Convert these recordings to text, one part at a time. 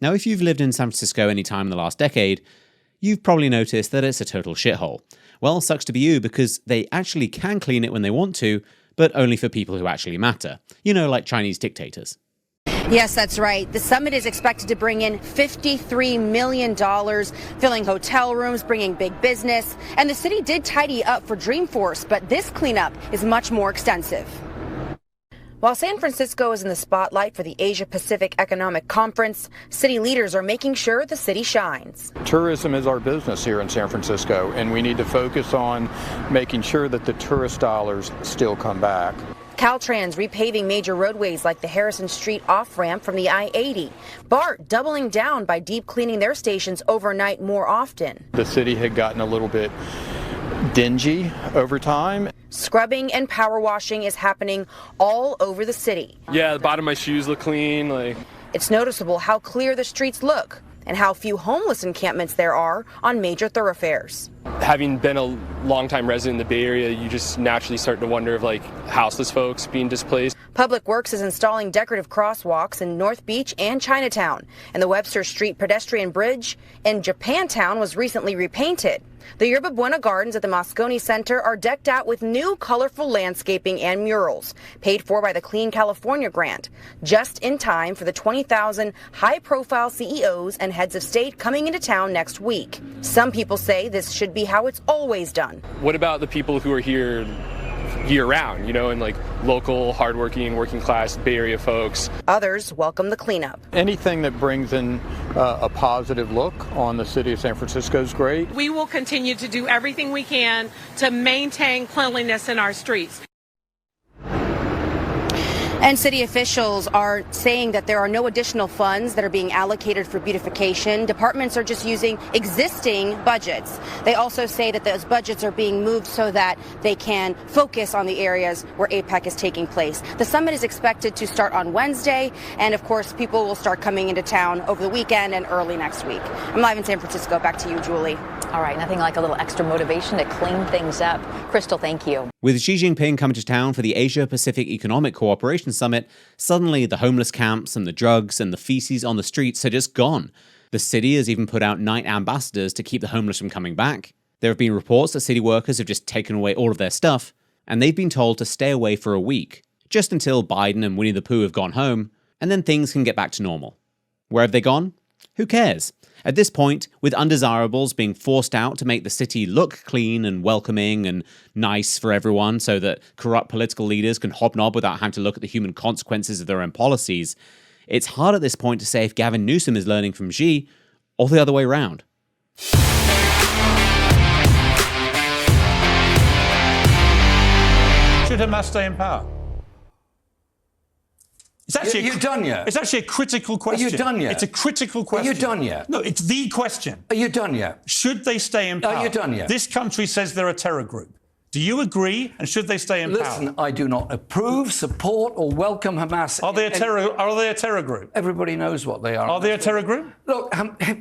Now, if you've lived in San Francisco any time in the last decade, you've probably noticed that it's a total shithole. Well, sucks to be you, because they actually can clean it when they want to, but only for people who actually matter. You know, like Chinese dictators. Yes, that's right. The summit is expected to bring in $53 million, filling hotel rooms, bringing big business. And the city did tidy up for Dreamforce, but this cleanup is much more extensive. While San Francisco is in the spotlight for the Asia-Pacific Economic Conference, city leaders are making sure the city shines. Tourism is our business here in San Francisco, and we need to focus on making sure that the tourist dollars still come back. Caltrans repaving major roadways like the Harrison Street off-ramp from the I-80. BART doubling down by deep cleaning their stations overnight more often. The city had gotten a little bit dingy over time. Scrubbing and power washing is happening all over the city. Yeah, the bottom of my shoes look clean. It's noticeable how clear the streets look and how few homeless encampments there are on major thoroughfares. Having been a longtime resident in the Bay Area, you just naturally start to wonder of houseless folks being displaced. Public Works is installing decorative crosswalks in North Beach and Chinatown, and the Webster Street pedestrian bridge in Japantown was recently repainted. The Yerba Buena Gardens at the Moscone Center are decked out with new colorful landscaping and murals, paid for by the Clean California grant, just in time for the 20,000 high-profile CEOs and heads of state coming into town next week. Some people say this should be how it's always done. What about the people who are here year-round, and local, hardworking, working-class Bay Area folks? Others welcome the cleanup. Anything that brings in a positive look on the city of San Francisco is great. We will continue to do everything we can to maintain cleanliness in our streets. And city officials are saying that there are no additional funds that are being allocated for beautification. Departments are just using existing budgets. They also say that those budgets are being moved so that they can focus on the areas where APEC is taking place. The summit is expected to start on Wednesday, and of course, people will start coming into town over the weekend and early next week. I'm live in San Francisco. Back to you, Julie. All right, nothing like a little extra motivation to clean things up. Crystal, thank you. With Xi Jinping coming to town for the Asia-Pacific Economic Cooperation Summit, suddenly the homeless camps and the drugs and the feces on the streets are just gone. The city has even put out night ambassadors to keep the homeless from coming back. There have been reports that city workers have just taken away all of their stuff, and they've been told to stay away for a week, just until Biden and Winnie the Pooh have gone home, and then things can get back to normal. Where have they gone? Who cares? At this point, with undesirables being forced out to make the city look clean and welcoming and nice for everyone so that corrupt political leaders can hobnob without having to look at the human consequences of their own policies, it's hard at this point to say if Gavin Newsom is learning from Xi or the other way around. Should Hamas stay in power? It's actually Are you done yet? It's actually a critical question. Are you done yet? It's a critical question. Are you done yet? No, it's the question. Are you done yet? Should they stay in power? Are you done yet? This country says they're a terror group. Do you agree? And should they stay in power? Listen, I do not approve, support, or welcome Hamas. Are they a terror? Are they a terror group? Everybody knows what they are. Are they a terror group? Look,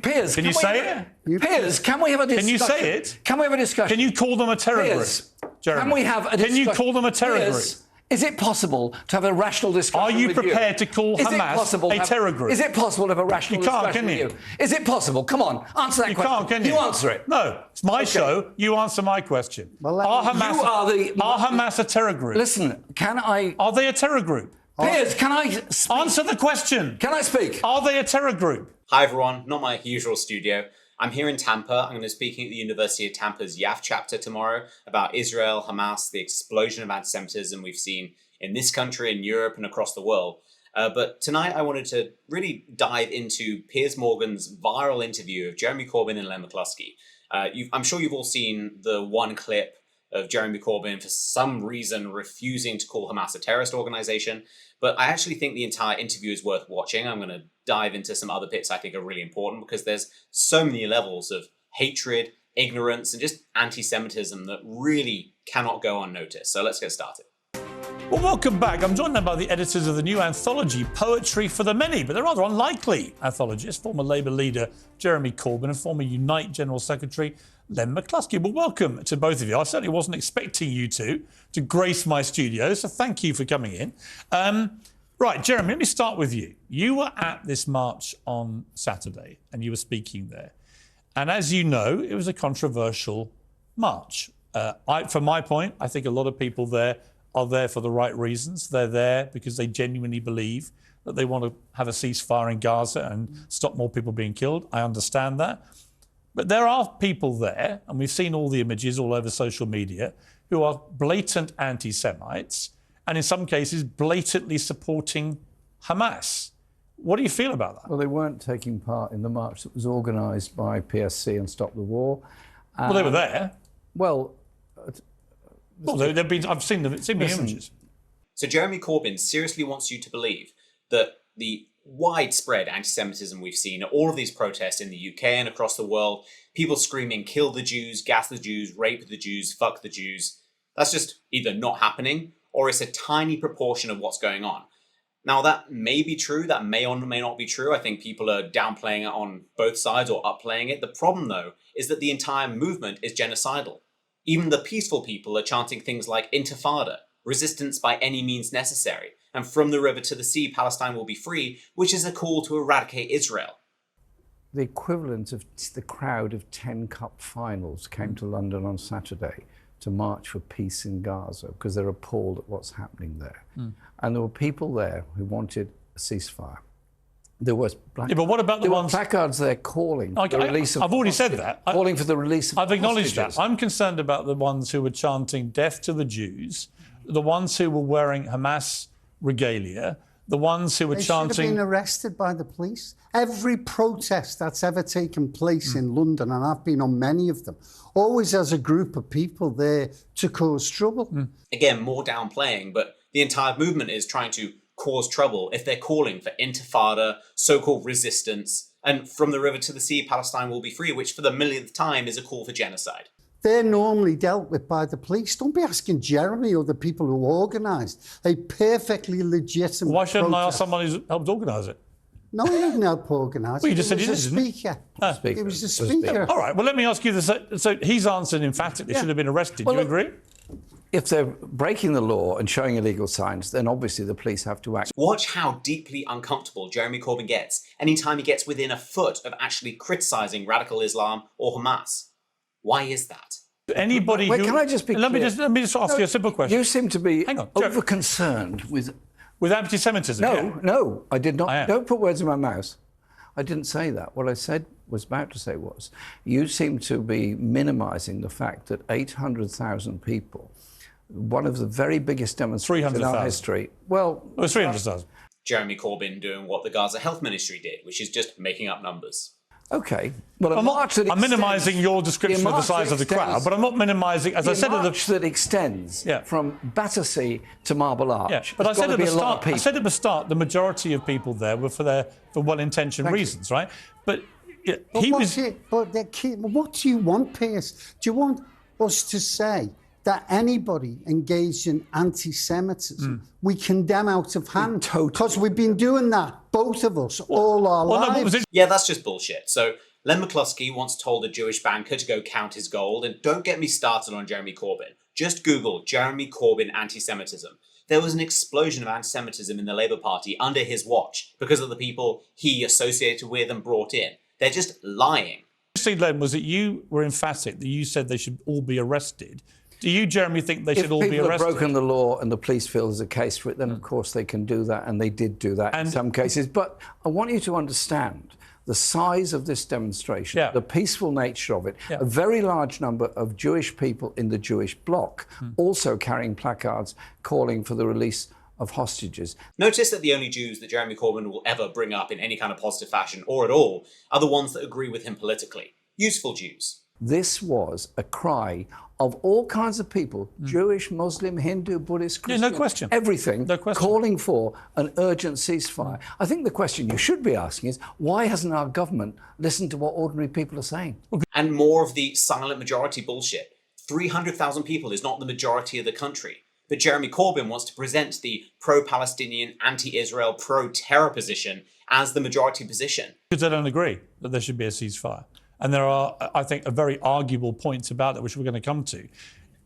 Piers. Can you say it? Piers, can we have a discussion? Can you say it? Can we have a discussion? Can you call them a terror Piers, group? Jeremy? Can we have a discussion? Can you call them a terror Piers, group? Is it possible to have a rational discussion Are you with prepared to call Hamas a terror group? Is it possible to have a rational discussion with you? Is it possible? Come on, answer that question. You can't, can you? You answer it. No, it's my show. You answer my question. Well, are Hamas a terror group? Listen, can I... Are they a terror group? Piers, can I speak? Answer the question. Can I speak? Are they a terror group? Hi everyone, not my usual studio. I'm here in Tampa. I'm going to be speaking at the University of Tampa's YAF chapter tomorrow about Israel, Hamas, the explosion of anti-Semitism we've seen in this country, in Europe, and across the world. But tonight I wanted to really dive into Piers Morgan's viral interview of Jeremy Corbyn and Len McCluskey. I'm sure you've all seen the one clip of Jeremy Corbyn for some reason refusing to call Hamas a terrorist organization. But I actually think the entire interview is worth watching. I'm going to dive into some other bits I think are really important because there's so many levels of hatred, ignorance, and just anti-Semitism that really cannot go unnoticed. So let's get started. Well, welcome back. I'm joined now by the editors of the new anthology, Poetry for the Many, but they're rather unlikely anthologists, former Labour leader Jeremy Corbyn and former Unite General Secretary Len McCluskey. Well, welcome to both of you. I certainly wasn't expecting you to grace my studio, so thank you for coming in. Right, Jeremy, let me start with you. You were at this march on Saturday and you were speaking there. And as you know, it was a controversial march. From my point, I think a lot of people there are there for the right reasons. They're there because they genuinely believe that they want to have a ceasefire in Gaza and stop more people being killed. I understand that. But there are people there, and we've seen all the images all over social media, who are blatant anti-Semites and in some cases blatantly supporting Hamas. What do you feel about that? Well, they weren't taking part in the march that was organised by PSC and Stop the War. Well, they were there. Well, they've been. I've seen the images. So Jeremy Corbyn seriously wants you to believe that the widespread anti-Semitism we've seen, all of these protests in the UK and across the world, people screaming, kill the Jews, gas the Jews, rape the Jews, fuck the Jews, that's just either not happening or it's a tiny proportion of what's going on. Now, that may be true, that may or may not be true. I think people are downplaying it on both sides or upplaying it. The problem, though, is that the entire movement is genocidal. Even the peaceful people are chanting things like intifada, resistance by any means necessary, and from the river to the sea, Palestine will be free, which is a call to eradicate Israel. The equivalent of the crowd of 10 Cup finals came to London on Saturday to march for peace in Gaza because they're appalled at what's happening there. And there were people there who wanted a ceasefire. There was but what about the ones... placards there calling for the release of... I've already said that. Calling for the release of I've acknowledged hostages. that. I'm concerned about the ones who were chanting death to the Jews, the ones who were wearing Hamas regalia, the ones who were chanting... They should have been arrested by the police. Every protest that's ever taken place in London, and I've been on many of them, always has a group of people there to cause trouble. Again, more downplaying, but the entire movement is trying to cause trouble if they're calling for intifada, so-called resistance, and from the river to the sea, Palestine will be free, which for the millionth time is a call for genocide. They're normally dealt with by the police. Don't be asking Jeremy or the people who organised a perfectly legitimate Why shouldn't I protest. ask someone who's helped organise it? No, he didn't help organise it. Well, you just said he did, was a didn't you? speaker. It was a speaker. All right, well, let me ask you this. So he's answered emphatically, should have been arrested. Do you agree? If they're breaking the law and showing illegal signs, then obviously the police have to act. Watch how deeply uncomfortable Jeremy Corbyn gets anytime he gets within a foot of actually criticising radical Islam or Hamas. Why is that? Anybody Wait, who... can I just be clear? Let me just ask you a simple question. You seem to be Hang on, over-concerned with... With anti-Semitism? No, I did not. Don't put words in my mouth. I didn't say that. What I was about to say was, you seem to be minimising the fact that 800,000 people, one of the very biggest demonstrations in our history... Well... It was 300,000. Jeremy Corbyn doing what the Gaza Health Ministry did, which is just making up numbers. OK. Well, I'm minimising your description of the size of the crowd, but I'm not minimising, as I said... The march that extends from Battersea to Marble Arch. Yeah, but I said at the start, the majority of people there were for well-intentioned reasons, right? But what do you want, Piers? Do you want us to say that anybody engaged in anti-Semitism, we condemn out of hand? Because we've been doing that, both of us, all our lives. Yeah, that's just bullshit. So Len McCluskey once told a Jewish banker to go count his gold, and don't get me started on Jeremy Corbyn. Just Google Jeremy Corbyn anti-Semitism. There was an explosion of anti-Semitism in the Labour Party under his watch because of the people he associated with and brought in. They're just lying. Interesting, Len, was that you were emphatic that you said they should all be arrested. Do you, Jeremy, think they should all be arrested? If people have broken the law and the police feel there's a case for it, then of course they can do that, and they did do that in some cases. But I want you to understand the size of this demonstration, the peaceful nature of it, a very large number of Jewish people in the Jewish bloc also carrying placards calling for the release of hostages. Notice that the only Jews that Jeremy Corbyn will ever bring up in any kind of positive fashion, or at all, are the ones that agree with him politically. Useful Jews. This was a cry of all kinds of people, Jewish, Muslim, Hindu, Buddhist, Christian, no question. Everything, calling for an urgent ceasefire. I think the question you should be asking is, why hasn't our government listened to what ordinary people are saying? And more of the silent majority bullshit. 300,000 people is not the majority of the country. But Jeremy Corbyn wants to present the pro-Palestinian, anti-Israel, pro-terror position as the majority position. Because they don't agree that there should be a ceasefire. And there are, I think, very arguable points about that, which we're going to come to.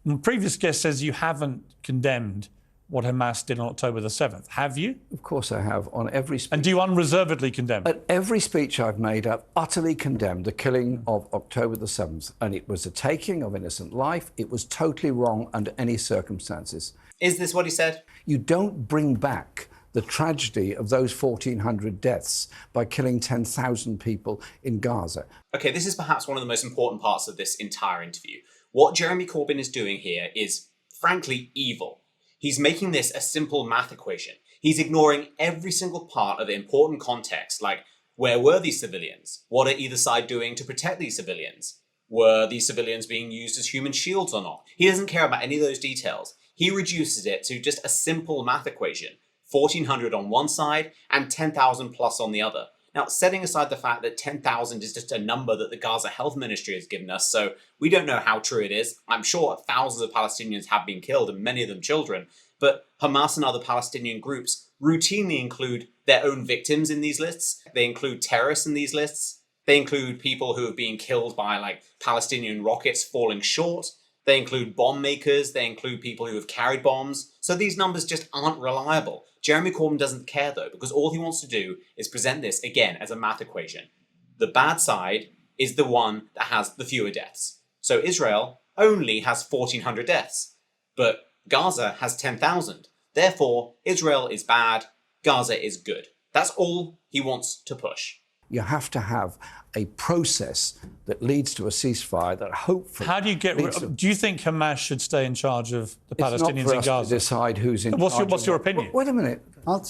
The previous guest says you haven't condemned what Hamas did on October the 7th. Have you? Of course I have, on every speech. And do you unreservedly condemn it? At every speech I've made, I've utterly condemned the killing of October the 7th. And it was a taking of innocent life. It was totally wrong under any circumstances. Is this what he said? You don't bring back the tragedy of those 1,400 deaths by killing 10,000 people in Gaza. Okay, this is perhaps one of the most important parts of this entire interview. What Jeremy Corbyn is doing here is, frankly, evil. He's making this a simple math equation. He's ignoring every single part of the important context, like, where were these civilians? What are either side doing to protect these civilians? Were these civilians being used as human shields or not? He doesn't care about any of those details. He reduces it to just a simple math equation. 1,400 on one side and 10,000 plus on the other. Now, setting aside the fact that 10,000 is just a number that the Gaza Health Ministry has given us, so we don't know how true it is. I'm sure thousands of Palestinians have been killed, and many of them children. But Hamas and other Palestinian groups routinely include their own victims in these lists. They include terrorists in these lists. They include people who have been killed by, like, Palestinian rockets falling short. They include bomb makers. They include people who have carried bombs. So these numbers just aren't reliable. Jeremy Corbyn doesn't care, though, because all he wants to do is present this, again, as a math equation. The bad side is the one that has the fewer deaths. So Israel only has 1,400 deaths, but Gaza has 10,000. Therefore, Israel is bad, Gaza is good. That's all he wants to push. You have to have a process that leads to a ceasefire that hopefully... How do you get... Do you think Hamas should stay in charge of the Palestinians in Gaza? It's not for us to decide who's in charge. What's your opinion? Wait a minute. I'll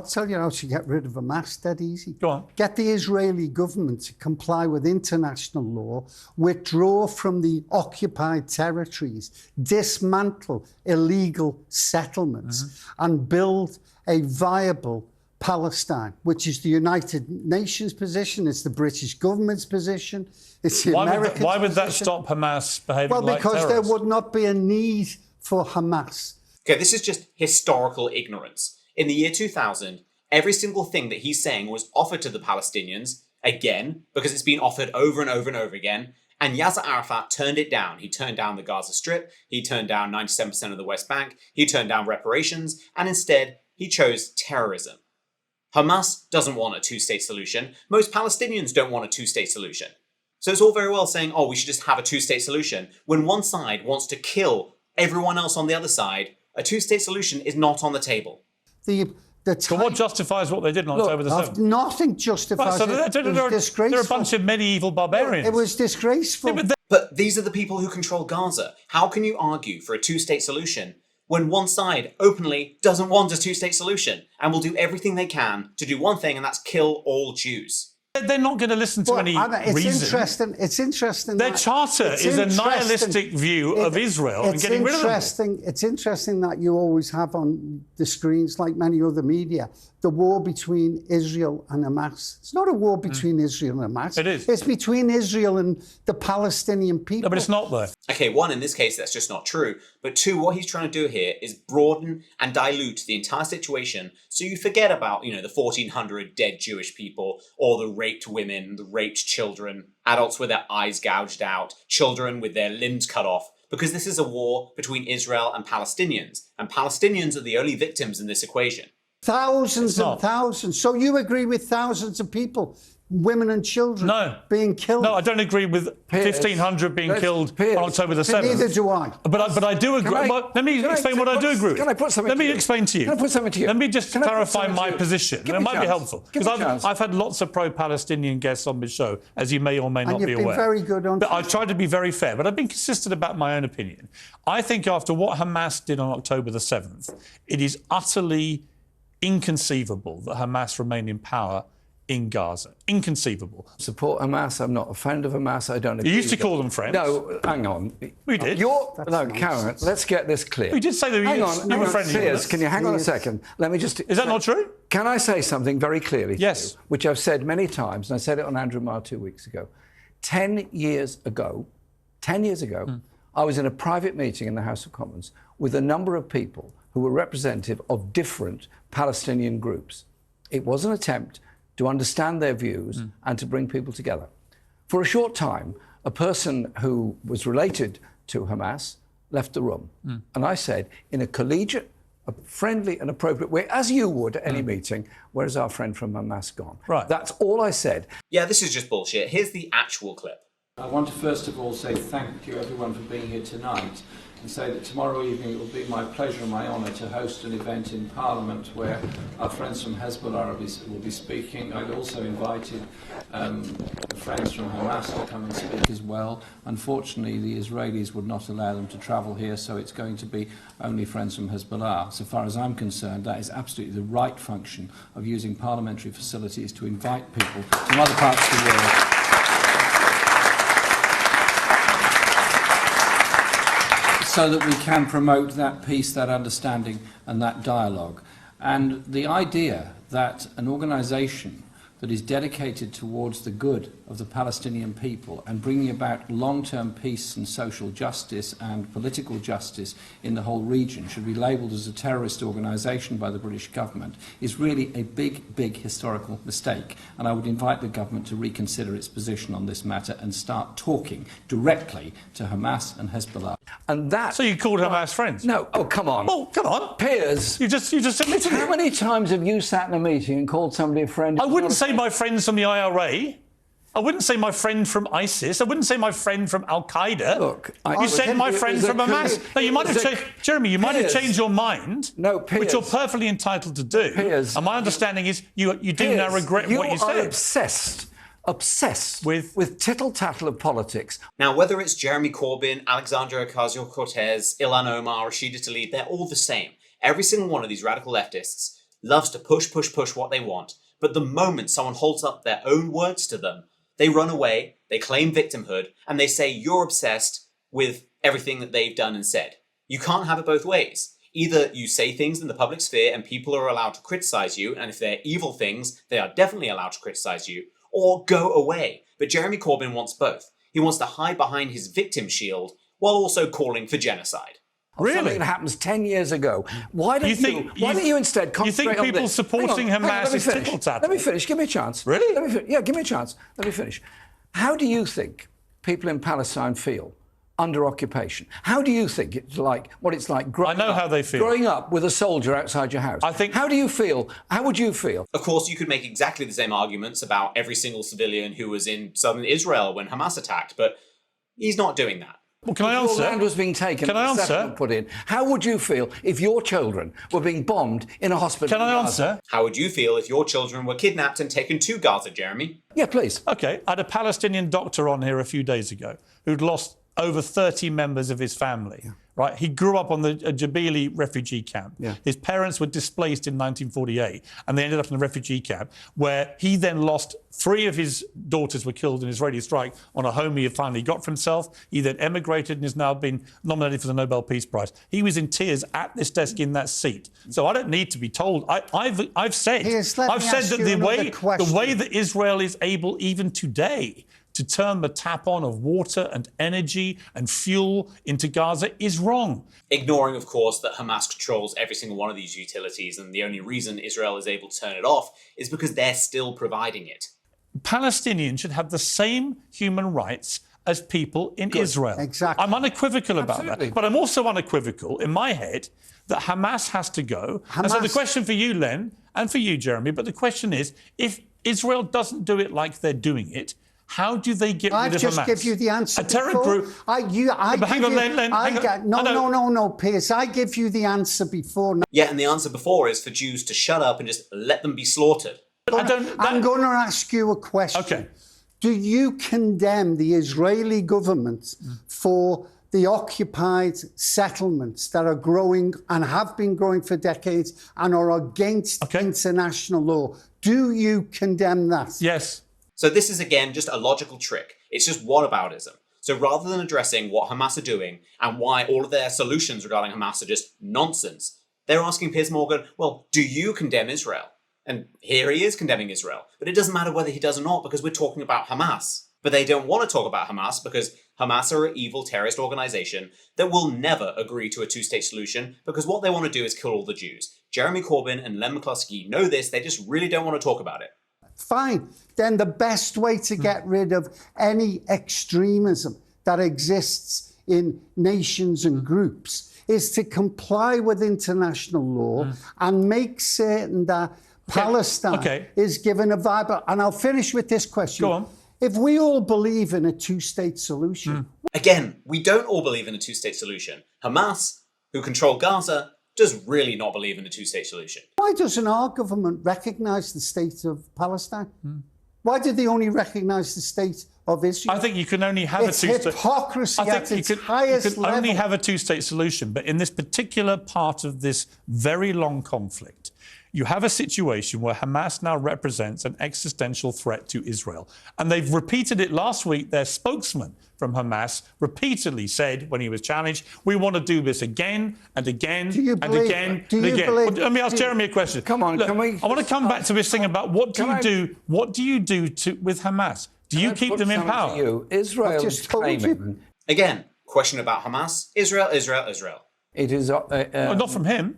tell you how to get rid of Hamas dead easy. Go on. Get the Israeli government to comply with international law, withdraw from the occupied territories, dismantle illegal settlements, and build a viable Palestine, which is the United Nations position, it's the British government's position, it's the American position. Why would that stop Hamas behaving like terrorists? Well, because there would not be a need for Hamas. Okay, this is just historical ignorance. In the year 2000, every single thing that he's saying was offered to the Palestinians, again, because it's been offered over and over and over again, and Yasser Arafat turned it down. He turned down the Gaza Strip, he turned down 97% of the West Bank, he turned down reparations, and instead, he chose terrorism. Hamas doesn't want a two-state solution. Most Palestinians don't want a two-state solution. So it's all very well saying, oh, we should just have a two-state solution. When one side wants to kill everyone else on the other side, a two-state solution is not on the table. But what justifies what they did on October the 7th? Nothing justifies it. It was disgraceful. They're a bunch of medieval barbarians. It was disgraceful. Yeah, but these are the people who control Gaza. How can you argue for a two-state solution when one side openly doesn't want a two-state solution and will do everything they can to do one thing, and that's kill all Jews? They're not going to listen to any reason. It's interesting. Their charter is a nihilistic view of Israel and getting rid of them. It's interesting that you always have on the screens, like many other media, the war between Israel and Hamas. It's not a war between Israel and Hamas. It is. It's between Israel and the Palestinian people. No, but it's not, though. Okay, one, in this case, that's just not true. But two, what he's trying to do here is broaden and dilute the entire situation so you forget about, the 1,400 dead Jewish people or the raped women, the raped children, adults with their eyes gouged out, children with their limbs cut off, because this is a war between Israel and Palestinians are the only victims in this equation. Thousands and thousands. So you agree with thousands of people, women and children, being killed? No, I don't agree with 1,500 being killed on October the 7th. Neither do I. But I do agree. Let me explain what I do agree with. Can I put something Let me explain to you. Can I put something to you? Let me just clarify my position. It might be helpful. Because I've had lots of pro-Palestinian guests on this show, as you may or may not be aware. And you've been very good on... But I've tried to be very fair, but I've been consistent about my own opinion. I think after what Hamas did on October the 7th, it is utterly inconceivable that Hamas remain in power in Gaza. Inconceivable. Support Hamas. I'm not a friend of Hamas. I don't agree. You used to call them friends. No, hang on. We did. Karen, let's get this clear. We did say that you were friendly. Piers, can you hang on a second? Let me just... Is that not true? Can I say something very clearly? Yes. Which I've said many times, and I said it on Andrew Marr 2 weeks ago. 10 years ago, I was in a private meeting in the House of Commons with a number of people who were representative of different Palestinian groups. It was an attempt to understand their views and to bring people together. For a short time, a person who was related to Hamas left the room. And I said, in a collegiate, a friendly and appropriate way, as you would at any meeting. Where's our friend from Hamas gone? Right. That's all I said. Yeah, this is just bullshit. Here's the actual clip. I want to first of all say thank you everyone for being here tonight, and say that tomorrow evening it will be my pleasure and my honour to host an event in Parliament where our friends from Hezbollah will be speaking. I'd also invited friends from Hamas to come and speak as well. Unfortunately, the Israelis would not allow them to travel here, so it's going to be only friends from Hezbollah. So far as I'm concerned, that is absolutely the right function of using parliamentary facilities to invite people from other parts of the world. So that we can promote that peace, that understanding and that dialogue. And the idea that an organisation that is dedicated towards the good of the Palestinian people and bringing about long-term peace and social justice and political justice in the whole region should be labelled as a terrorist organisation by the British government is really a big, big historical mistake. And I would invite the government to reconsider its position on this matter and start talking directly to Hamas and Hezbollah. And that. So you called Hamas friends? No. Oh, come on. Oh, come on. Piers. You just admitted it. How many times have you sat in a meeting and called somebody a friend? I wouldn't say my friends from the IRA. I wouldn't say my friend from ISIS. I wouldn't say my friend from Al Qaeda. Look, you said my friend from Hamas. No, you might have changed, Jeremy. You might have changed your mind. No, Piers. Which you're perfectly entitled to do. Piers. And my understanding is you do now regret what you said. You are obsessed with tittle-tattle of politics. Now, whether it's Jeremy Corbyn, Alexandria Ocasio-Cortez, Ilhan Omar, Rashida Tlaib, they're all the same. Every single one of these radical leftists loves to push what they want. But the moment someone holds up their own words to them, they run away, they claim victimhood, and they say you're obsessed with everything that they've done and said. You can't have it both ways. Either you say things in the public sphere and people are allowed to criticise you, and if they're evil things, they are definitely allowed to criticise you, or go away. But Jeremy Corbyn wants both. He wants to hide behind his victim shield while also calling for genocide. Really? Something that happens 10 years ago. Why don't you instead concentrate on this? You think people supporting Hamas is tittle-tattle? Let me finish. Give me a chance. Really? Yeah, give me a chance. Let me finish. How do you think people in Palestine feel under occupation? How do you think it's like, what it's like growing I know how they feel. Growing up with a soldier outside your house? How do you feel? How would you feel? Of course, you could make exactly the same arguments about every single civilian who was in southern Israel when Hamas attacked, but he's not doing that. Well, can I answer? Your land was being taken. Can I answer? Put in. How would you feel if your children were being bombed in a hospital? Can I answer? How would you feel if your children were kidnapped and taken to Gaza, Jeremy? Yeah, please. OK, I had a Palestinian doctor on here a few days ago who'd lost over 30 members of his family. Yeah. Right, he grew up on the Jabili refugee camp. Yeah. His parents were displaced in 1948, and they ended up in the refugee camp, where he then lost 3 of his daughters were killed in an Israeli strike on a home he had finally got for himself. He then emigrated and has now been nominated for the Nobel Peace Prize. He was in tears at this desk in that seat. So I don't need to be told. I've said that the way that Israel is able even today to turn the tap on of water and energy and fuel into Gaza is wrong. Ignoring, of course, that Hamas controls every single one of these utilities, and the only reason Israel is able to turn it off is because they're still providing it. Palestinians should have the same human rights as people in Israel. Exactly. I'm unequivocal about that. But I'm also unequivocal in my head that Hamas has to go. And so the question for you, Len, and for you, Jeremy, but the question is, if Israel doesn't do it like they're doing it, how do they get rid of Hamas? I've just give you the answer. A terror group. No, Piers. I give you the answer before. Yeah, and the answer before is for Jews to shut up and just let them be slaughtered. I'm going to ask you a question. Okay. Do you condemn the Israeli government for the occupied settlements that are growing and have been growing for decades and are against international law? Do you condemn that? Yes. So this is, again, just a logical trick. It's just whataboutism. So rather than addressing what Hamas are doing and why all of their solutions regarding Hamas are just nonsense, they're asking Piers Morgan, well, do you condemn Israel? And here he is condemning Israel. But it doesn't matter whether he does or not because we're talking about Hamas. But they don't want to talk about Hamas because Hamas are an evil terrorist organisation that will never agree to a two-state solution because what they want to do is kill all the Jews. Jeremy Corbyn and Len McCluskey know this. They just really don't want to talk about it. Fine. Then the best way to get rid of any extremism that exists in nations and groups is to comply with international law and make certain that Palestine is given a viable. And I'll finish with this question. Go on. If we all believe in a two-state solution... Again, we don't all believe in a two-state solution. Hamas, who control Gaza, does really not believe in a two-state solution. Why doesn't our government recognise the state of Palestine? Why did they only recognise the state of Israel? I think you can only have a two-state... hypocrisy at its highest level. You can only have a two-state solution, but in this particular part of this very long conflict, you have a situation where Hamas now represents an existential threat to Israel. And they've repeated it last week. Their spokesman from Hamas repeatedly said, when he was challenged, we want to do this again and again and again and again. Let me ask Jeremy a question. Come on, Look, can we... I want to come back to this thing about what do you do with Hamas? Do you keep them in power? Israel is claiming... Again, question about Hamas. Israel, Israel, Israel. It is... not from him.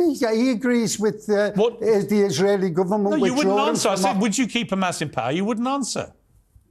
He agrees with the Israeli government. No, you wouldn't answer. I said, would you keep Hamas in power? You wouldn't answer.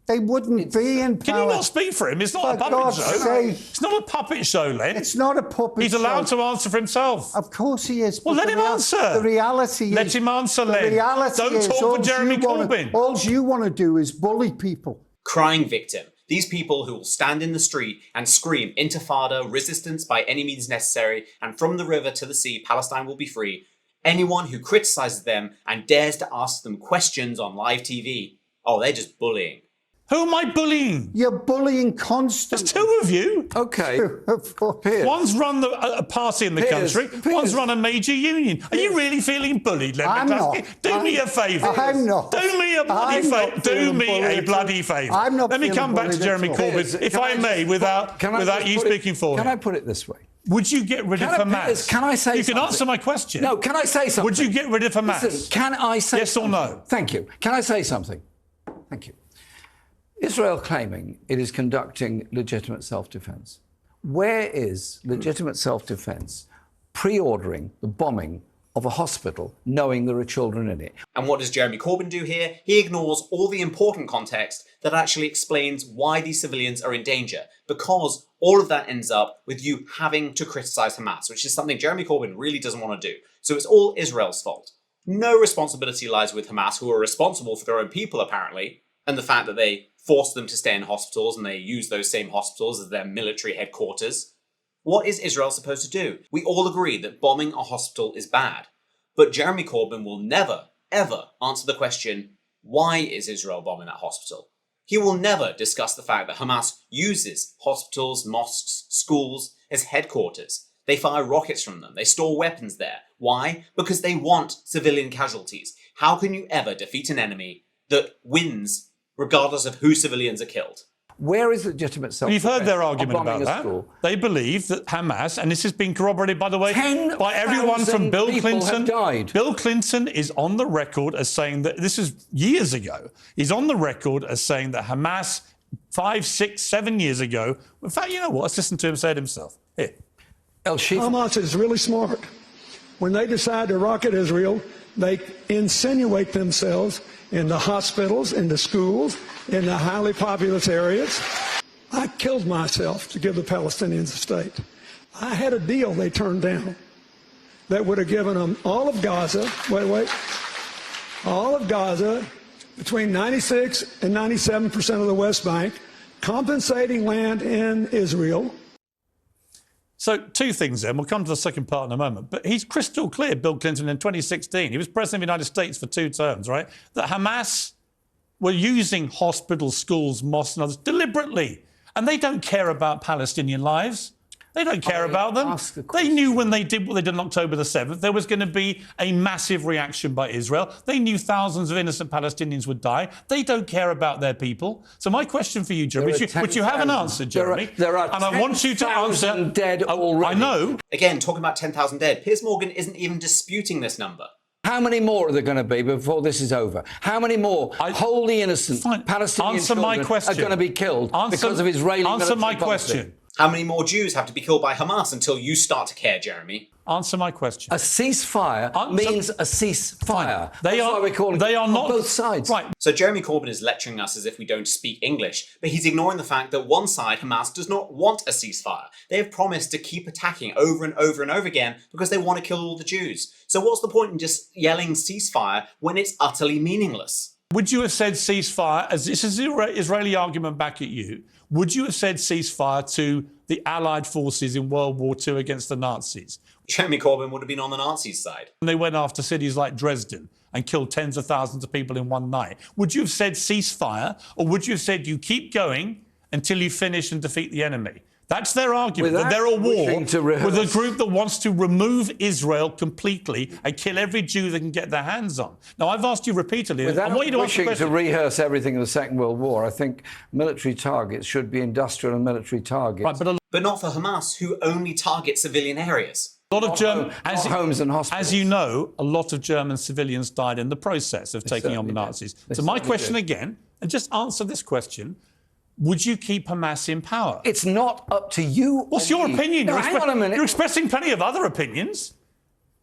They wouldn't be in power. Can you not speak for him? It's not a puppet show. It's not a puppet show, Len. It's not a puppet show. He's allowed to answer for himself. Of course he is. Well, let him answer. The reality is... Let him answer, Len. Don't talk for Jeremy Corbyn. All you want to do is bully people. Crying victim. These people who will stand in the street and scream intifada, resistance by any means necessary, and from the river to the sea, Palestine will be free. Anyone who criticises them and dares to ask them questions on live TV, they're just bullying. Who am I bullying? You're bullying constantly. There's two of you. OK. Piers. One's run a party in the country. One's run a major union. Are you really feeling bullied, Len McCluskey? Do me a favour. I'm not. Do me a bloody favour. Do me a bloody favour. I'm not. Let me come back to Jeremy Corbyn, if I may, without you speaking for him. Can I put it this way? Would you get rid of Hamas? Can I say something? You can answer my question. No, can I say something? Would you get rid of Hamas? Listen, can I say something? Yes or no? Thank you. Can I say something? Thank you. Israel claiming it is conducting legitimate self-defence. Where is legitimate self-defence pre-ordering the bombing of a hospital knowing there are children in it? And what does Jeremy Corbyn do here? He ignores all the important context that actually explains why these civilians are in danger, because all of that ends up with you having to criticise Hamas, which is something Jeremy Corbyn really doesn't want to do. So it's all Israel's fault. No responsibility lies with Hamas, who are responsible for their own people, apparently, and the fact that they force them to stay in hospitals and they use those same hospitals as their military headquarters. What is Israel supposed to do? We all agree that bombing a hospital is bad, but Jeremy Corbyn will never, ever answer the question, why is Israel bombing that hospital? He will never discuss the fact that Hamas uses hospitals, mosques, schools as headquarters. They fire rockets from them. They store weapons there. Why? Because they want civilian casualties. How can you ever defeat an enemy that wins regardless of who civilians are killed? Where is legitimate self-defense? You've heard their argument about that. School. They believe that Hamas, and this has been corroborated, by the way, by everyone from Bill Clinton. Died. Bill Clinton is on the record as saying that, this is years ago, he's on the record as saying that Hamas 5, 6, 7 years ago, in fact, you know what, let's listen to him say it himself. Here. Hamas is really smart. When they decide to rocket Israel, they insinuate themselves in the hospitals, in the schools, in the highly populous areas. I killed myself to give the Palestinians a state. I had a deal they turned down that would have given them all of Gaza, all of Gaza, between 96 and 97% of the West Bank, compensating land in Israel. So, two things then. We'll come to the second part in a moment. But he's crystal clear, Bill Clinton, in 2016. He was president of the United States for 2 terms, right? That Hamas were using hospitals, schools, mosques and others deliberately. And they don't care about Palestinian lives. They don't care about them. They knew when they did what they did on October the 7th, there was going to be a massive reaction by Israel. They knew thousands of innocent Palestinians would die. They don't care about their people. So my question for you, Jeremy, which you haven't answered, Jeremy, there are and I want you to answer. Dead already. I know. Again, talking about 10,000 dead, Piers Morgan isn't even disputing this number. How many more are there going to be before this is over? How many more wholly innocent Palestinian children are going to be killed because of Israeli military policy? Answer my question. How many more Jews have to be killed by Hamas until you start to care, Jeremy? Answer my question. A ceasefire means a ceasefire. They are not both sides. Right. So Jeremy Corbyn is lecturing us as if we don't speak English, but he's ignoring the fact that one side, Hamas, does not want a ceasefire. They have promised to keep attacking over and over and over again because they want to kill all the Jews. So what's the point in just yelling ceasefire when it's utterly meaningless? Would you have said ceasefire, as this is the Israeli argument back at you, would you have said ceasefire to the Allied forces in World War II against the Nazis? Jeremy Corbyn would have been on the Nazis' side. They went after cities like Dresden and killed tens of thousands of people in one night. Would you have said ceasefire, or would you have said you keep going until you finish and defeat the enemy? That's their argument, that they're at war with a group that wants to remove Israel completely and kill every Jew they can get their hands on. Now, I've asked you repeatedly, Without I want you to wishing to rehearse everything in the Second World War, I think military targets should be industrial and military targets. Right, but not for Hamas, who only target civilian areas. A lot of German homes and hospitals. As you know, a lot of German civilians died in the process of taking on the Nazis. So my question again, and just answer this question: would you keep Hamas in power? It's not up to you. What's your opinion? No, hang on a minute. You're expressing plenty of other opinions,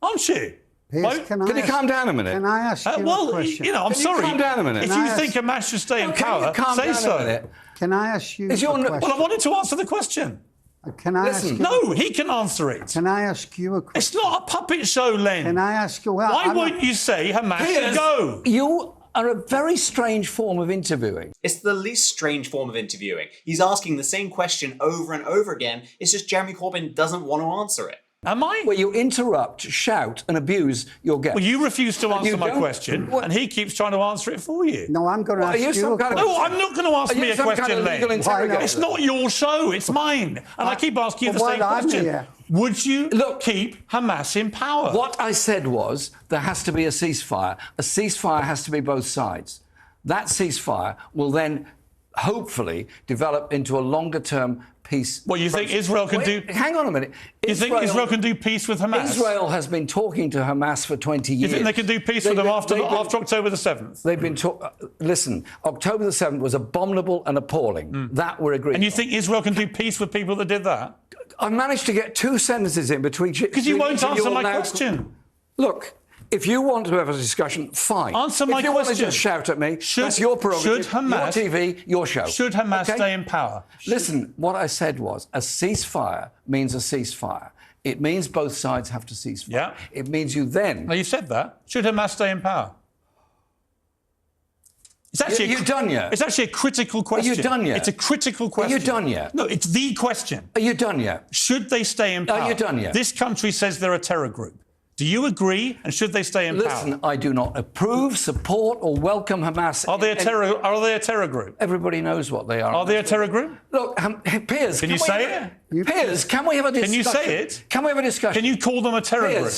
aren't you? Piers, can you calm down a minute? Can I ask you a question? You know, I'm sorry. Calm down a minute. If you think Hamas should stay in power, say so. Can I ask you a question? Well, I wanted to answer the question. Can I ask you? No, he can answer it. Can I ask you a question? It's not a puppet show, Len. Can I ask you? Why won't you say Hamas should go? You are a very strange form of interviewing. It's the least strange form of interviewing. He's asking the same question over and over again. It's just Jeremy Corbyn doesn't want to answer it. Am I? Well, you interrupt, shout, and abuse your guest. Well, you refuse to answer my question, and he keeps trying to answer it for you. No, I'm going to ask you a question. No, I'm not going to ask me a question, Len. It's not your show, it's mine. And I keep asking you the same question. Would you keep Hamas in power? What I said was there has to be a ceasefire. A ceasefire has to be both sides. That ceasefire will then hopefully develop into a longer-term peace. What, you think Israel can do... Hang on a minute. You think Israel can do peace with Hamas? Israel has been talking to Hamas for 20 years. You think they can do peace with them after October the 7th? They've been listen, October the 7th was abominable and appalling. That we're agreed. And you think Israel can do peace with people that did that? I managed to get two sentences in between... Because you won't answer my question. Look... If you want to have a discussion, fine. Answer my question. If you want to just shout at me, that's your prerogative, your TV, your show. Should Hamas stay in power? Listen, what I said was a ceasefire means a ceasefire. It means both sides have to cease fire. Yeah. It means you then... No, you said that. Should Hamas stay in power? It's actually you done yet? It's actually a critical question. Are you done yet? It's a critical question. Are you done yet? No, it's the question. Are you done yet? Should they stay in power? Are you done yet? This country says they're a terror group. Do you agree? And should they stay in power? Listen, I do not approve, support, or welcome Hamas. Are they a terror group? Everybody knows what they are. Are they a terror group? Look, Piers, can you say it? Piers, can we have a discussion? Can you say it? Can we have a discussion? Can you call them a terror group?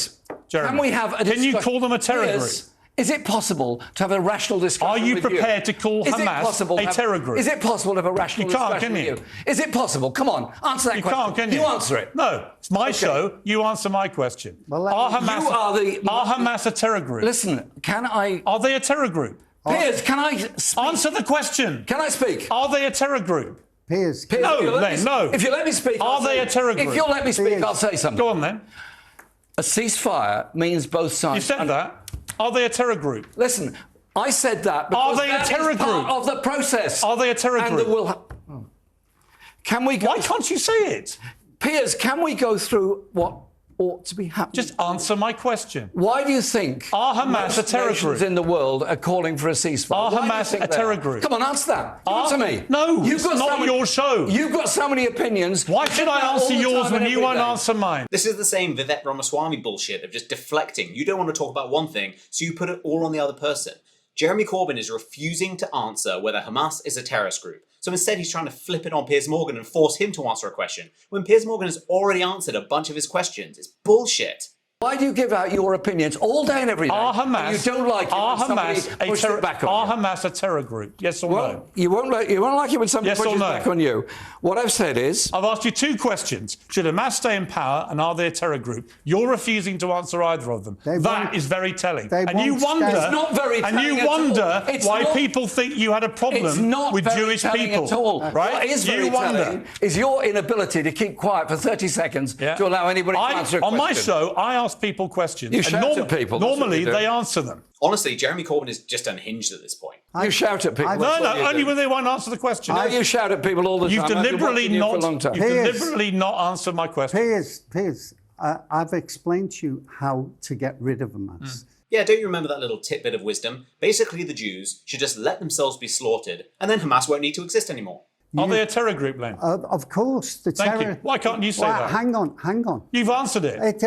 Jeremy? Can we have a discussion? Can you call them a terror group? Is it possible to have a rational discussion? Are you prepared to call Hamas a terror group? Is it possible to have a rational discussion with you? Is it possible? Come on, answer that question. You can't, can you? You answer it. No, it's my show. You answer my question. Well, are Hamas a terror group? Listen, can I... Are they a terror group? Piers, can I speak? Answer the question. Can I speak? Are they a terror group? Piers. No, Len, no. If you let me speak... Are they a terror group? If you'll let me speak, I'll say something. Go on, then. A ceasefire means both sides... You said that. Are they a terror group? Listen, I said that because are they a terror group? Part of the process. Are they a terror group? Can we go... Why can't you say it? Piers, can we go through what ought to be happening? Just answer my question. Why do you think are Hamas a terror group in the world are calling for a ceasefire? Are Hamas a terror group? Come on, answer that. Give it to me. No, it's not your show. You've got so many opinions. Why should I answer yours when you won't answer mine? This is the same Vivek Ramaswamy bullshit of just deflecting. You don't want to talk about one thing, so you put it all on the other person. Jeremy Corbyn is refusing to answer whether Hamas is a terrorist group. So instead, he's trying to flip it on Piers Morgan and force him to answer a question, when Piers Morgan has already answered a bunch of his questions. It's bullshit. Why do you give out your opinions all day and every day? Are Hamas, and you don't like it when somebody pushes it back on you? Are Hamas a terror group? Yes or no? You won't like it when somebody pushes back on you. What I've said is... I've asked you two questions. Should Hamas stay in power and are they a terror group? You're refusing to answer either of them. That is very telling. And you wonder... It's not very telling and you wonder why people think you had a problem with Jewish people. At all. Right? What is very telling is your inability to keep quiet for 30 seconds to allow anybody to answer a question. On my show, I ask people questions. You shout at people. Normally, they answer them. Honestly, Jeremy Corbyn is just unhinged at this point. You shout at people. No, only when they won't answer the question. No, you shout at people all the time. You've deliberately not answered my question. Piers, I've explained to you how to get rid of Hamas. Yeah, don't you remember that little tidbit of wisdom? Basically, the Jews should just let themselves be slaughtered, and then Hamas won't need to exist anymore. Are they a terror group, Len? Of course. Thank you. Why can't you say that? Hang on. You've answered it.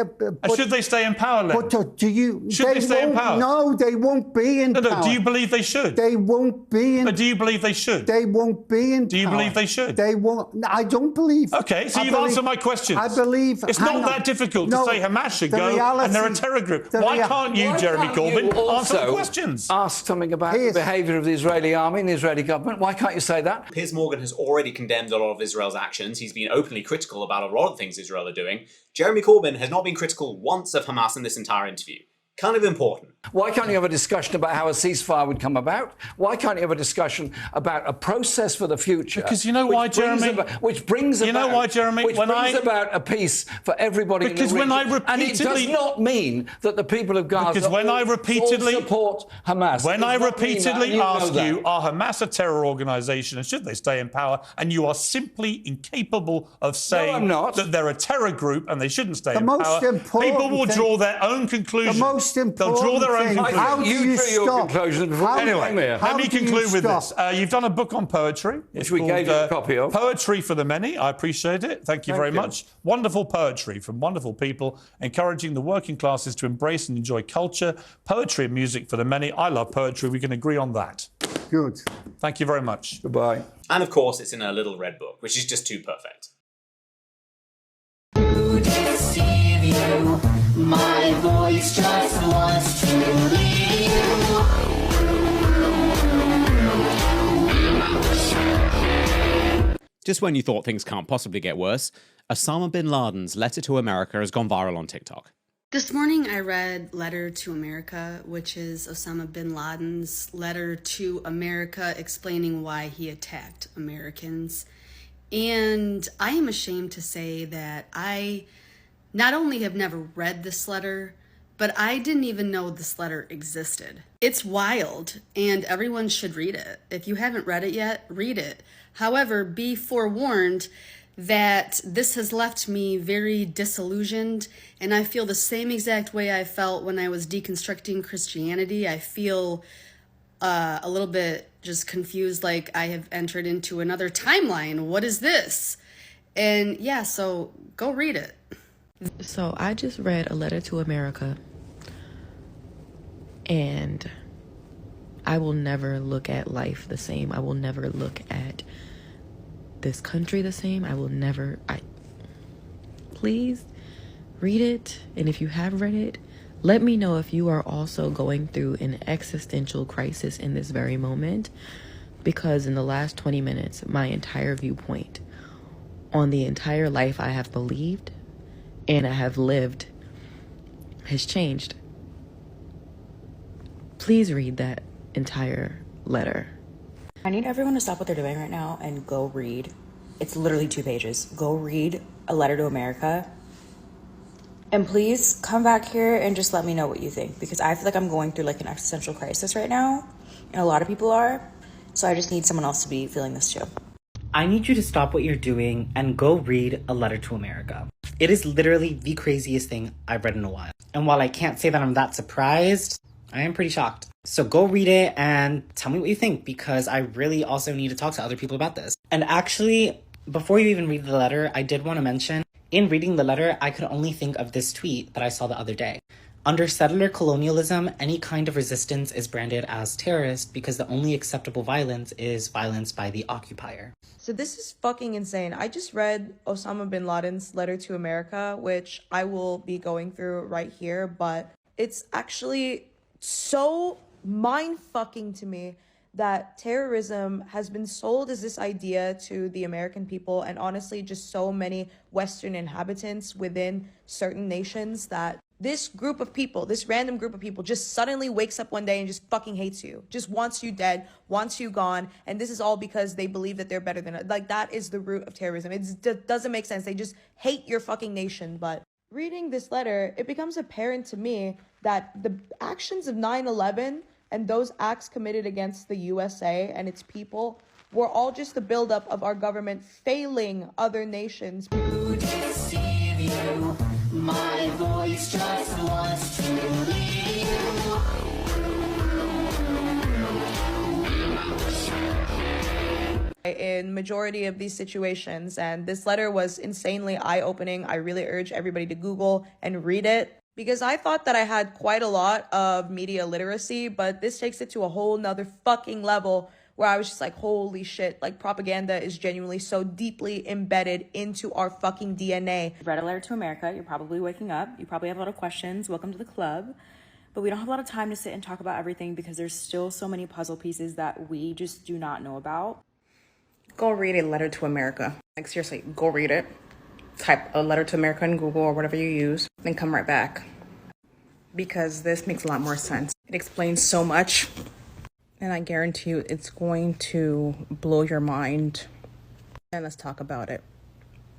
Should they stay in power, Len? But do you... Should they stay in power? No, they won't be in power. No, do you believe they should? They won't be in... But do you believe they should? They won't be in power. Do you believe they should? They won't... I don't believe... OK, so you've answered my questions. I believe... It's not that difficult to say Hamas should go and they're a terror group. Why can't you, Jeremy Corbyn, answer the questions? Ask something about the behaviour of the Israeli army and the Israeli government. Why can't you say that? Piers Morgan has already condemned a lot of Israel's actions. He's been openly critical about a lot of things Israel are doing. Jeremy Corbyn has not been critical once of Hamas in this entire interview. Kind of important. Why can't you have a discussion about how a ceasefire would come about? Why can't you have a discussion about a process for the future? Because you know why, Jeremy? Which brings about a peace for everybody in the region. When I repeatedly... And it does not mean that the people of Gaza all support Hamas. When I repeatedly ask you, are Hamas a terror organisation and should they stay in power? And you are simply incapable of saying that they're a terror group and they shouldn't stay in power. People will draw their own conclusions. They'll draw their own conclusions. How do you stop? Anyway, let me conclude with this. You've done a book on poetry. Which we gave you a copy of. Poetry for the Many. I appreciate it. Thank you very much. Wonderful poetry from wonderful people, encouraging the working classes to embrace and enjoy culture, poetry and music for the many. I love poetry. We can agree on that. Good. Thank you very much. Goodbye. And of course, it's in a little red book, which is just too perfect. My voice just wants to leave you. Just when you thought things can't possibly get worse, Osama bin Laden's letter to America has gone viral on TikTok. This morning I read Letter to America, which is Osama bin Laden's letter to America explaining why he attacked Americans. And I am ashamed to say that I not only have never read this letter, but I didn't even know this letter existed. It's wild, and everyone should read it. If you haven't read it yet, read it. However, be forewarned that this has left me very disillusioned, and I feel the same exact way I felt when I was deconstructing Christianity. I feel a little bit just confused, like I have entered into another timeline. What is this? And yeah, so go read it. So I just read A Letter to America, and I will never look at life the same. I will never look at this country the same. Please read it, and if you have read it, let me know if you are also going through an existential crisis in this very moment, because in the last 20 minutes, my entire viewpoint on the entire life I have believed and I have lived has changed. Please read that entire letter. I need everyone to stop what they're doing right now and go read. It's literally 2 pages. Go read A Letter to America. And please come back here and just let me know what you think, because I feel like I'm going through like an existential crisis right now, and a lot of people are. So I just need someone else to be feeling this too. I need you to stop what you're doing and go read A Letter to America. It is literally the craziest thing I've read in a while. And while I can't say that I'm that surprised, I am pretty shocked. So go read it and tell me what you think, because I really also need to talk to other people about this. And actually, before you even read the letter, I did want to mention, in reading the letter, I could only think of this tweet that I saw the other day. Under settler colonialism, any kind of resistance is branded as terrorist because the only acceptable violence is violence by the occupier. So this is fucking insane. I just read Osama bin Laden's letter to America, which I will be going through right here, but it's actually so mind-fucking to me that terrorism has been sold as this idea to the American people, and honestly just so many Western inhabitants within certain nations, that this group of people, this random group of people, just suddenly wakes up one day and just fucking hates you, just wants you dead, wants you gone, and this is all because they believe that they're better than us. Like, that is the root of terrorism. It doesn't make sense. They just hate your fucking nation. But reading this letter, it becomes apparent to me that the actions of 9/11 and those acts committed against the USA and its people were all just the buildup of our government failing other nations. My voice just wants to leave you. In majority of these situations, and this letter was insanely eye-opening. I really urge everybody to Google and read it, because I thought that I had quite a lot of media literacy, but this takes it to a whole nother fucking level where I was just like, holy shit, like propaganda is genuinely so deeply embedded into our fucking DNA. Read a letter to America. You're probably waking up. You probably have a lot of questions. Welcome to the club. But we don't have a lot of time to sit and talk about everything because there's still so many puzzle pieces that we just do not know about. Go read a letter to America. Like, seriously, go read it. Type a letter to America in Google or whatever you use, then come right back. Because this makes a lot more sense. It explains so much, and I guarantee you it's going to blow your mind. And let's talk about it.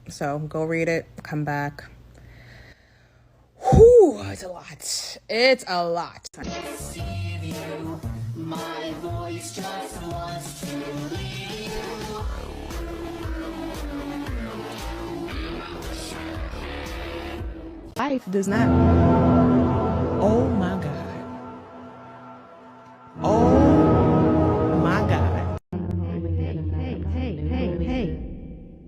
So go read it, come back. Whew, it's a lot. It's a lot. My voice just wants to leave you. Life does not. Oh my God. Oh my God. Hey.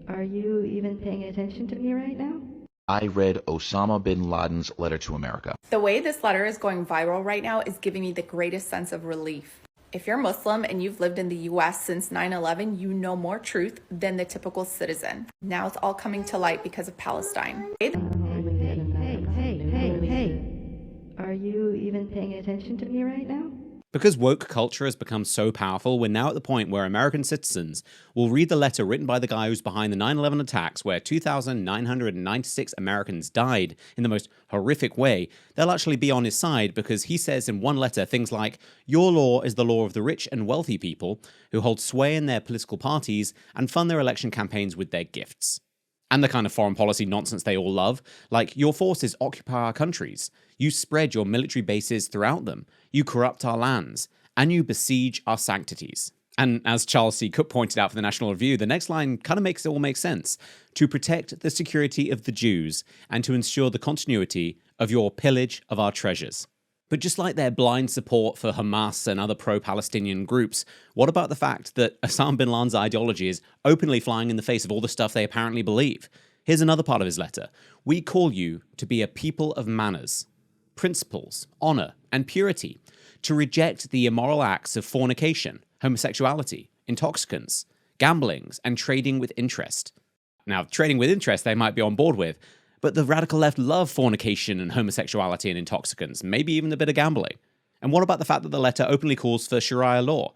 Are you even paying attention to me right now? I read Osama bin Laden's letter to America. The way this letter is going viral right now is giving me the greatest sense of relief. If you're Muslim and you've lived in the US since 9/11, you know more truth than the typical citizen. Now it's all coming to light because of Palestine. Hey. Are you even paying attention to me right now? Because woke culture has become so powerful, we're now at the point where American citizens will read the letter written by the guy who's behind the 9/11 attacks, where 2,996 Americans died in the most horrific way. They'll actually be on his side because he says in one letter things like, "Your law is the law of the rich and wealthy people who hold sway in their political parties and fund their election campaigns with their gifts." And the kind of foreign policy nonsense they all love, like, "Your forces occupy our countries, you spread your military bases throughout them, you corrupt our lands, and you besiege our sanctities." And as Charles C. Cook pointed out for the National Review, the next line kind of makes it all make sense. "To protect the security of the Jews and to ensure the continuity of your pillage of our treasures." But just like their blind support for Hamas and other pro-Palestinian groups, what about the fact that Osama bin Laden's ideology is openly flying in the face of all the stuff they apparently believe? Here's another part of his letter. "We call you to be a people of manners, principles, honor, and purity, to reject the immoral acts of fornication, homosexuality, intoxicants, gamblings, and trading with interest." Now, trading with interest they might be on board with, but the radical left love fornication and homosexuality and intoxicants, maybe even a bit of gambling. And what about the fact that the letter openly calls for Sharia law?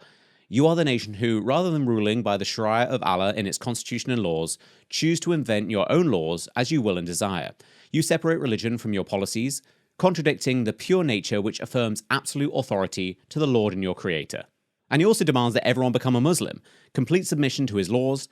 "You are the nation who, rather than ruling by the Sharia of Allah in its constitution and laws, choose to invent your own laws as you will and desire. You separate religion from your policies, contradicting the pure nature which affirms absolute authority to the Lord and your Creator." And he also demands that everyone become a Muslim, complete submission to his laws,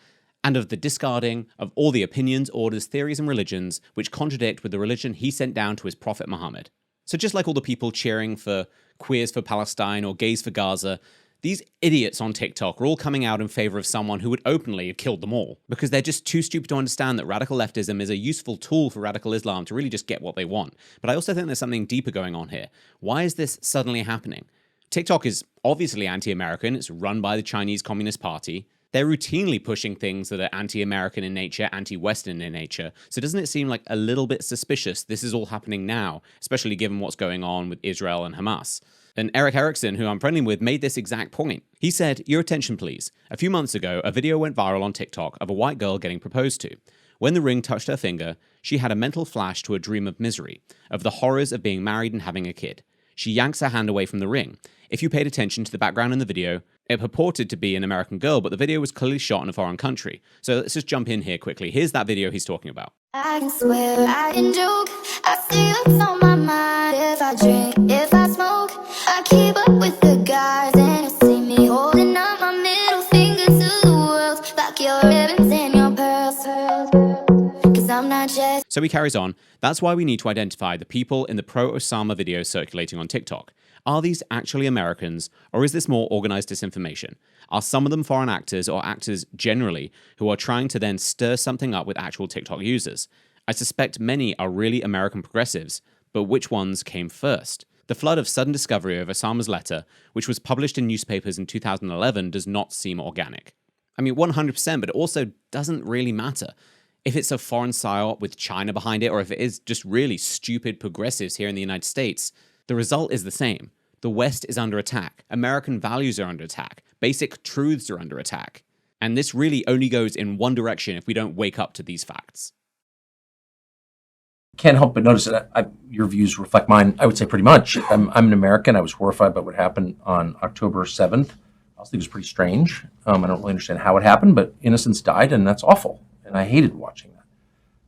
and of the discarding of all the opinions, orders, theories, and religions which contradict with the religion he sent down to his prophet Muhammad. So just like all the people cheering for queers for Palestine or gays for Gaza, these idiots on TikTok are all coming out in favor of someone who would openly have killed them all, because they're just too stupid to understand that radical leftism is a useful tool for radical Islam to really just get what they want. But I also think there's something deeper going on here. Why is this suddenly happening? TikTok is obviously anti-American. It's run by the Chinese Communist Party. They're routinely pushing things that are anti-American in nature, anti-Western in nature. So doesn't it seem like a little bit suspicious this is all happening now, especially given what's going on with Israel and Hamas? And Eric Erickson, who I'm friendly with, made this exact point. He said, "Your attention please. A few months ago, a video went viral on TikTok of a white girl getting proposed to. When the ring touched her finger, she had a mental flash to a dream of misery, of the horrors of being married and having a kid. She yanks her hand away from the ring. If you paid attention to the background in the video, it purported to be an American girl, but the video was clearly shot in a foreign country. So let's just jump in here quickly. Here's that video he's talking about. I can swear, I can joke, I see what's on my mind. If I drink, if I smoke, I keep up with the guys, and you see me holding up my middle finger to the world. Back your ribbons and your pearls, cause I'm not just... So he carries on. That's why we need to identify the people in the pro-Osama videos circulating on TikTok. Are these actually Americans, or is this more organized disinformation? Are some of them foreign actors or actors generally who are trying to then stir something up with actual TikTok users? I suspect many are really American progressives, but which ones came first? The flood of sudden discovery of Osama's letter, which was published in newspapers in 2011, does not seem organic. I mean, 100%, but it also doesn't really matter. If it's a foreign psyop with China behind it, or if it is just really stupid progressives here in the United States, the result is the same. The West is under attack. American values are under attack. Basic truths are under attack. And this really only goes in one direction if we don't wake up to these facts. Can't help but notice that your views reflect mine, I would say pretty much. I'm an American. I was horrified by what happened on October 7th. I also think it was pretty strange. I don't really understand how it happened, but innocents died, and that's awful. And I hated watching that.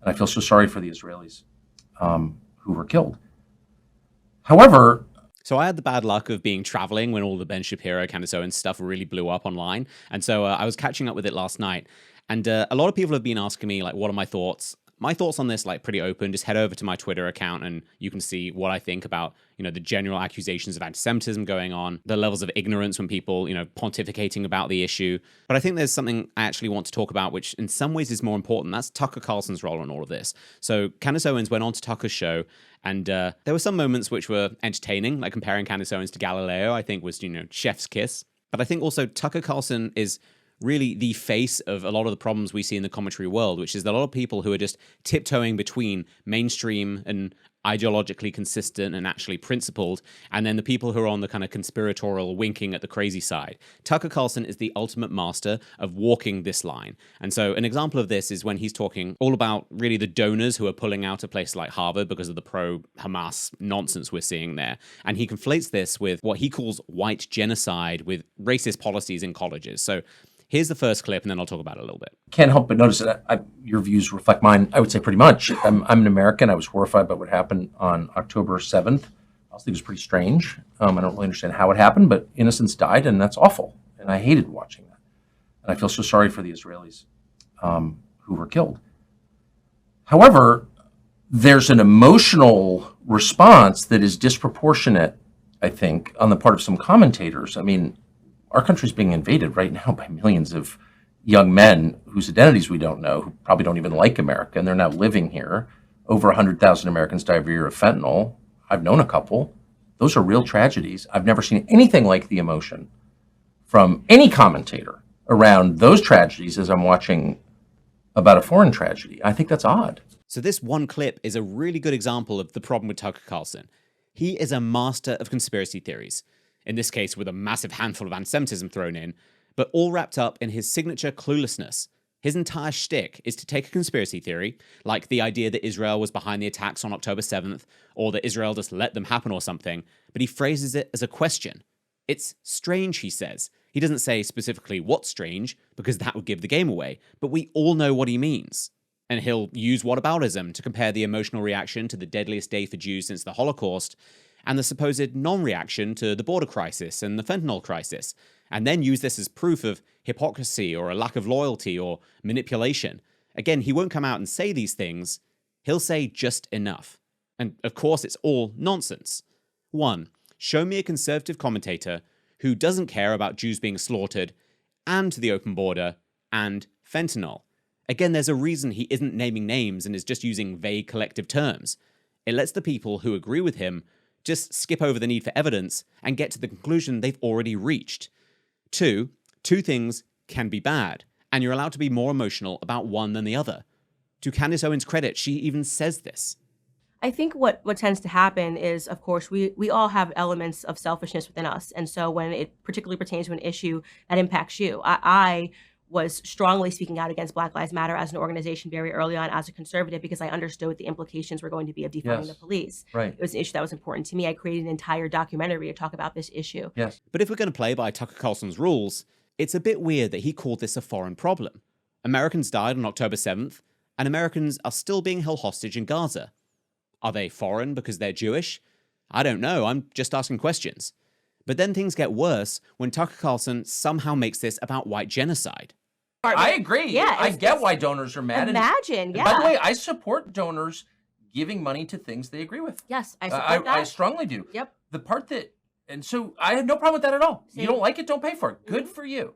And I feel so sorry for the Israelis who were killed. However... So I had the bad luck of being traveling when all the Ben Shapiro, Candace Owens stuff really blew up online. And so I was catching up with it last night. And a lot of people have been asking me, like, what are my thoughts? My thoughts on this, like, pretty open. Just head over to my Twitter account and you can see what I think about, you know, the general accusations of anti-Semitism going on, the levels of ignorance when people, you know, pontificating about the issue. But I think there's something I actually want to talk about, which in some ways is more important. That's Tucker Carlson's role in all of this. So Candace Owens went on to Tucker's show, and there were some moments which were entertaining, like comparing Candace Owens to Galileo, I think was, you know, chef's kiss. But I think also Tucker Carlson is really the face of a lot of the problems we see in the commentary world, which is that a lot of people who are just tiptoeing between mainstream and ideologically consistent and actually principled, and then the people who are on the kind of conspiratorial winking at the crazy side. Tucker Carlson is the ultimate master of walking this line. And so an example of this is when he's talking all about really the donors who are pulling out of places like Harvard because of the pro-Hamas nonsense we're seeing there. And he conflates this with what he calls white genocide with racist policies in colleges. So here's the first clip, and then I'll talk about it a little bit. Can't help but notice that your views reflect mine, I would say pretty much. I'm an American. I was horrified by what happened on October 7th. I also think it was pretty strange. I don't really understand how it happened, but innocents died, and that's awful. And I hated watching that. And I feel so sorry for the Israelis who were killed. However, there's an emotional response that is disproportionate, I think, on the part of some commentators. I mean, our country's being invaded right now by millions of young men whose identities we don't know, who probably don't even like America, and they're now living here. Over 100,000 Americans die every year of fentanyl. I've known a couple. Those are real tragedies. I've never seen anything like the emotion from any commentator around those tragedies as I'm watching about a foreign tragedy. I think that's odd. So this one clip is a really good example of the problem with Tucker Carlson. He is a master of conspiracy theories. In this case, with a massive handful of anti-Semitism thrown in, but all wrapped up in his signature cluelessness. His entire shtick is to take a conspiracy theory, like the idea that Israel was behind the attacks on October 7th, or that Israel just let them happen or something, but he phrases it as a question. It's strange, he says. He doesn't say specifically what's strange, because that would give the game away, but we all know what he means. And he'll use whataboutism to compare the emotional reaction to the deadliest day for Jews since the Holocaust, and the supposed non-reaction to the border crisis and the fentanyl crisis, and then use this as proof of hypocrisy or a lack of loyalty or manipulation. Again, he won't come out and say these things. He'll say just enough. And of course, it's all nonsense. 1. Show me a conservative commentator who doesn't care about Jews being slaughtered and the open border and fentanyl. Again, there's a reason he isn't naming names and is just using vague collective terms. It lets the people who agree with him just skip over the need for evidence and get to the conclusion they've already reached. 2 things can be bad, and you're allowed to be more emotional about one than the other. To Candace Owens' credit, she even says this. I think what tends to happen is, of course, we all have elements of selfishness within us. And so when it particularly pertains to an issue that impacts you, I was strongly speaking out against Black Lives Matter as an organization very early on as a conservative because I understood what the implications were going to be of defunding the police. Right. It was an issue that was important to me. I created an entire documentary to talk about this issue. Yes. But if we're going to play by Tucker Carlson's rules, it's a bit weird that he called this a foreign problem. Americans died on October 7th, and Americans are still being held hostage in Gaza. Are they foreign because they're Jewish? I don't know, I'm just asking questions. But then things get worse when Tucker Carlson somehow makes this about white genocide. I agree. Yeah, I get why donors are mad. Imagine, and by the way, I support donors giving money to things they agree with. Yes, I support that. I strongly do. Yep. The part that, and so I have no problem with that at all. Same. You don't like it, don't pay for it. Good for you.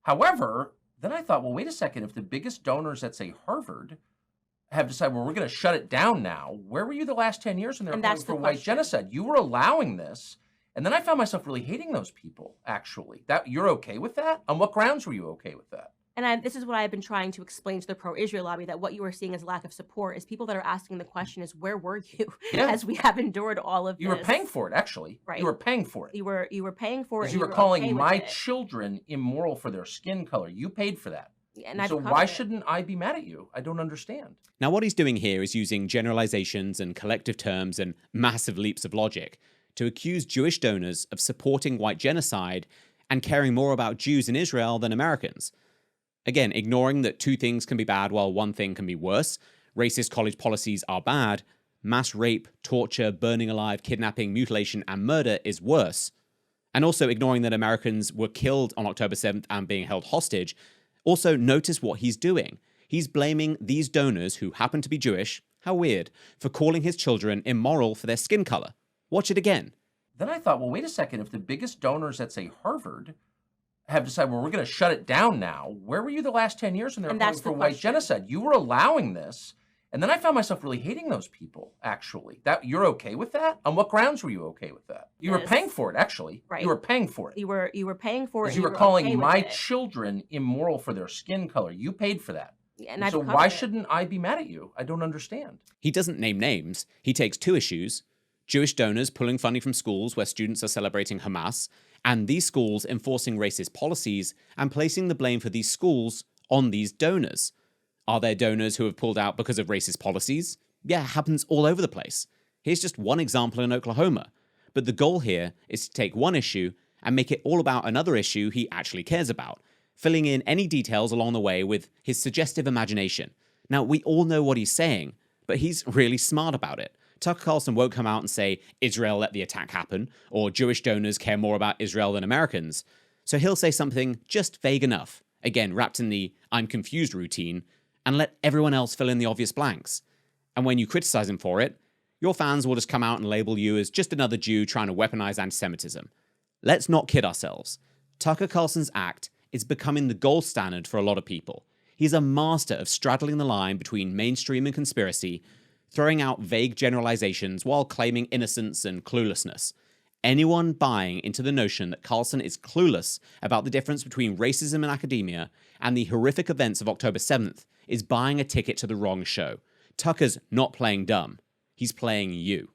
However, then I thought, well, wait a second. If the biggest donors at, say, Harvard have decided, well, we're going to shut it down now, where were you the last 10 years when they were calling for white genocide? You were allowing this. And then I found myself really hating those people, actually. That you're okay with that? On what grounds were you okay with that? And this is what I've been trying to explain to the pro-Israel lobby, that what you are seeing as lack of support is people that are asking the question is, where were you as we have endured all of this? You were paying for it, actually. Right. You were paying for it. You were paying for it. Because you were calling my children immoral for their skin color. You paid for that. And so why shouldn't I be mad at you? I don't understand. Now, what he's doing here is using generalizations and collective terms and massive leaps of logic to accuse Jewish donors of supporting white genocide and caring more about Jews in Israel than Americans. Again, ignoring that two things can be bad while one thing can be worse. Racist college policies are bad. Mass rape, torture, burning alive, kidnapping, mutilation, and murder is worse. And also ignoring that Americans were killed on October 7th and being held hostage. Also, notice what he's doing. He's blaming these donors, who happen to be Jewish, how weird, for calling his children immoral for their skin color. Watch it again. Then I thought, well, wait a second. If the biggest donors at, say, Harvard have decided, well, we're going to shut it down now, where were you the last 10 years when they were calling for white genocide? You were allowing this. And then I found myself really hating those people, actually. That you're okay with that? On what grounds were you okay with that? You were paying for it, actually. Right. You were paying for it. You were paying for it. Because you were calling my children immoral for their skin color. You paid for that. And so why shouldn't I be mad at you? I don't understand. He doesn't name names. He takes two issues: Jewish donors pulling funding from schools where students are celebrating Hamas, and these schools enforcing racist policies and placing the blame for these schools on these donors. Are there donors who have pulled out because of racist policies? Yeah, it happens all over the place. Here's just one example in Oklahoma. But the goal here is to take one issue and make it all about another issue he actually cares about, filling in any details along the way with his suggestive imagination. Now, we all know what he's saying, but he's really smart about it. Tucker Carlson won't come out and say, Israel let the attack happen, or Jewish donors care more about Israel than Americans. So he'll say something just vague enough, again, wrapped in the I'm confused routine, and let everyone else fill in the obvious blanks. And when you criticize him for it, your fans will just come out and label you as just another Jew trying to weaponize anti-Semitism. Let's not kid ourselves. Tucker Carlson's act is becoming the gold standard for a lot of people. He's a master of straddling the line between mainstream and conspiracy, throwing out vague generalizations while claiming innocence and cluelessness. Anyone buying into the notion that Carlson is clueless about the difference between racism in academia and the horrific events of October 7th is buying a ticket to the wrong show. Tucker's not playing dumb. He's playing you.